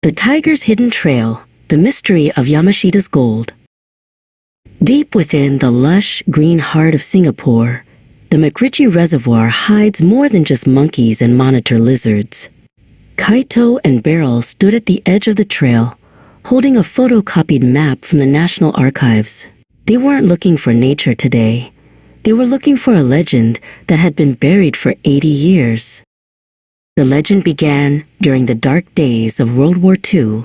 The Tiger's Hidden Trail, the mystery of Yamashita's gold. Deep within the lush, green heart of Singapore, the MacRitchie Reservoir hides more than just monkeys and monitor lizards. Kaito and Beryl stood at the edge of the trail, holding a photocopied map from the National Archives. They weren't looking for nature today. They were looking for a legend that had been buried for 80 years. The legend began during the dark days of World War II.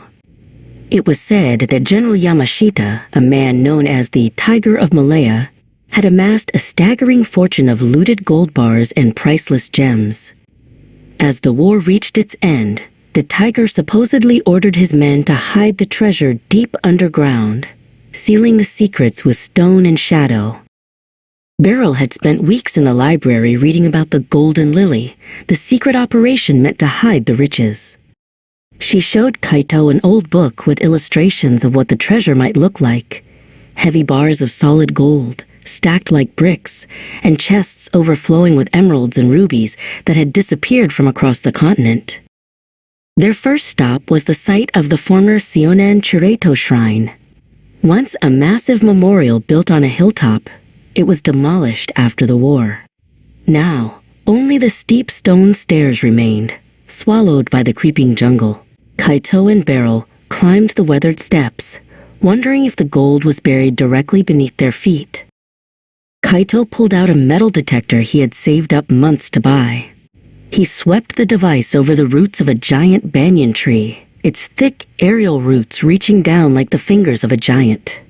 It was said that General Yamashita, a man known as the Tiger of Malaya, had amassed a staggering fortune of looted gold bars and priceless gems. As the war reached its end, the Tiger supposedly ordered his men to hide the treasure deep underground, sealing the secrets with stone and shadow. Beryl had spent weeks in the library reading about the Golden Lily, the secret operation meant to hide the riches. She showed Kaito an old book with illustrations of what the treasure might look like: heavy bars of solid gold, stacked like bricks, and chests overflowing with emeralds and rubies that had disappeared from across the continent. Their first stop was the site of the former Syonan Chureito shrine. Once a massive memorial built on a hilltop, it was demolished after the war. Now, only the steep stone stairs remained, swallowed by the creeping jungle. Kaito and Beryl climbed the weathered steps, wondering if the gold was buried directly beneath their feet. Kaito pulled out a metal detector he had saved up months to buy. He swept the device over the roots of a giant banyan tree, its thick aerial roots reaching down like the fingers of a giant.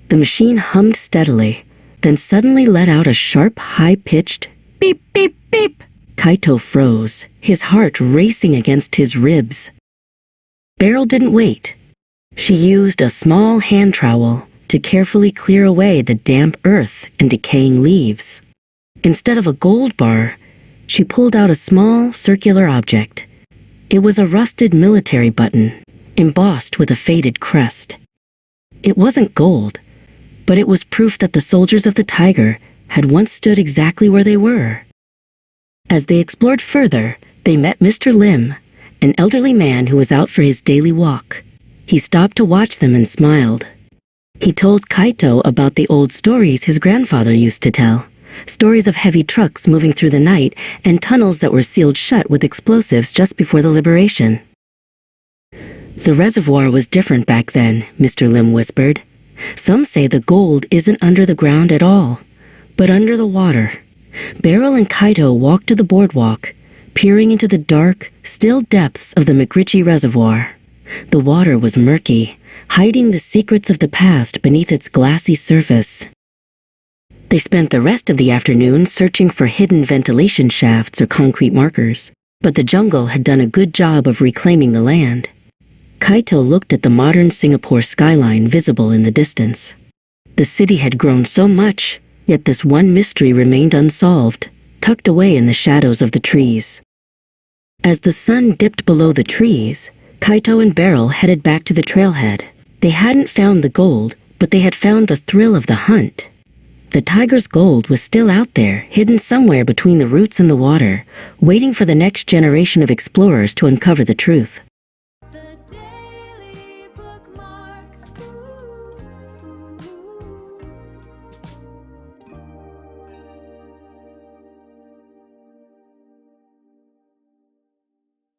The machine hummed steadily, then suddenly let out a sharp, high-pitched beep, beep, beep. Kaito froze, his heart racing against his ribs. Beryl didn't wait. She used a small hand trowel to carefully clear away the damp earth and decaying leaves. Instead of a gold bar, she pulled out a small, circular object. It was a rusted military button, embossed with a faded crest. It wasn't gold, but it was proof that the soldiers of the Tiger had once stood exactly where they were. As they explored further, they met Mr. Lim, an elderly man who was out for his daily walk. He stopped to watch them and smiled. He told Kaito about the old stories his grandfather used to tell, stories of heavy trucks moving through the night and tunnels that were sealed shut with explosives just before the liberation. The reservoir was different back then, Mr. Lim whispered. Some say the gold isn't under the ground at all, but under the water. Beryl and Kaito walked to the boardwalk, peering into the dark, still depths of the MacRitchie Reservoir. The water was murky, hiding the secrets of the past beneath its glassy surface. They spent the rest of the afternoon searching for hidden ventilation shafts or concrete markers, but the jungle had done a good job of reclaiming the land. Kaito looked at the modern Singapore skyline visible in the distance. The city had grown so much, yet this one mystery remained unsolved, tucked away in the shadows of the trees. As the sun dipped below the trees, Kaito and Beryl headed back to the trailhead. They hadn't found the gold, but they had found the thrill of the hunt. The Tiger's gold was still out there, hidden somewhere between the roots and the water, waiting for the next generation of explorers to uncover the truth.